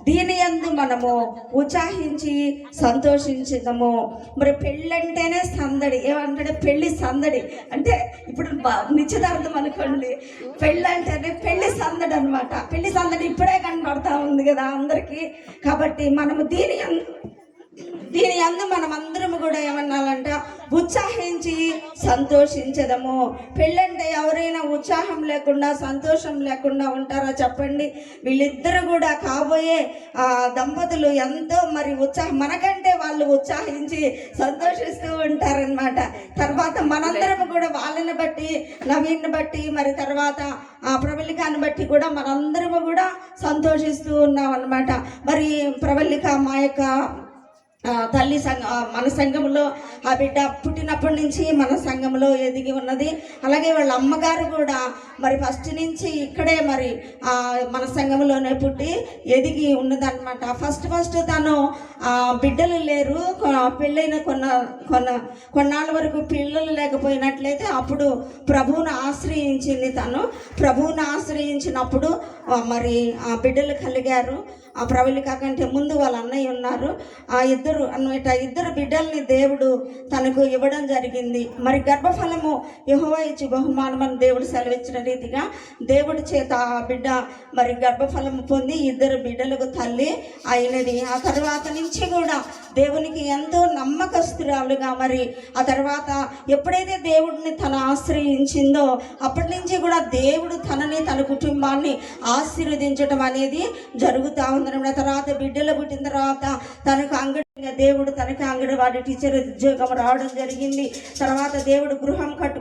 దీని యందు మనము ఉత్సాహించి సంతోషించదము. మరి పెళ్ళంటేనే సందడి. ఏమంటే పెళ్లి సందడి అంటే ఇప్పుడు నిశ్చితార్థం అనుకోండి, పెళ్ళంటేనే పెళ్లి సందడి అనమాట. పెళ్లి సందడి ఇప్పుడే కనబడతా ఉంది కదా అందరికీ. కాబట్టి మనము దీని యందు మనమందరము కూడా ఏమన్నాలంట, ఉత్సాహించి సంతోషించదము. పెళ్ళంటే ఎవరైనా ఉత్సాహం లేకుండా సంతోషం లేకుండా ఉంటారా చెప్పండి? వీళ్ళిద్దరు కూడా కాబోయే దంపతులు ఎంతో మరి మనకంటే వాళ్ళు ఉత్సాహించి సంతోషిస్తూ ఉంటారనమాట. తర్వాత మనందరం కూడా వాళ్ళని బట్టి, నవీన్ని బట్టి, మరి తర్వాత ప్రవళికాన్ని బట్టి కూడా మనందరము కూడా సంతోషిస్తూ ఉన్నాం అనమాట. మరి ప్రవళిక మా యొక్క తల్లి మన సంఘంలో ఆ బిడ్డ పుట్టినప్పటి నుంచి మన సంఘంలో ఎదిగి ఉన్నది. అలాగే వాళ్ళ అమ్మగారు కూడా మరి ఫస్ట్ నుంచి ఇక్కడే మరి మన సంఘంలోనే పుట్టి ఎదిగి ఉన్నదన్నమాట. ఫస్ట్ తను బిడ్డలు లేరు, పెళ్ళైన కొన్నాళ్ళ వరకు పిల్లలు లేకపోయినట్లయితే అప్పుడు ప్రభువును ఆశ్రయించింది. తను ప్రభువును ఆశ్రయించినప్పుడు మరి ఆ బిడ్డలు కలిగారు. ఆ ప్రవళిక కంటే ముందు వాళ్ళ అన్నయ్య ఉన్నారు. ఆ ఇద్దరు బిడ్డల్ని దేవుడు తనకు ఇవ్వడం జరిగింది. మరి గర్భఫలము యెహోవా ఇచ్చి బహుమానమని దేవుడు సెలవిచ్చిన రీతిగా దేవుడి చేత ఆ బిడ్డ మరి గర్భఫలము పొంది ఇద్దరు బిడ్డలకు తల్లి అయినది. ఆ తర్వాత నుంచి కూడా దేవునికి ఎంతో నమ్మకస్తురాలుగా మరి ఆ తర్వాత ఎప్పుడైతే దేవుడిని తను ఆశ్రయించిందో అప్పటి నుంచి కూడా దేవుడు తనని తన కుటుంబాన్ని ఆశీర్వదించడం అనేది జరుగుతూ ఉంది. తర్వాత బిడ్డలు పుట్టిన తర్వాత తనకు దేవుడు తనకి అంగన్వాడీ టీచర్ ఉద్యోగం రావడం జరిగింది. తర్వాత దేవుడు గృహం కట్టుకు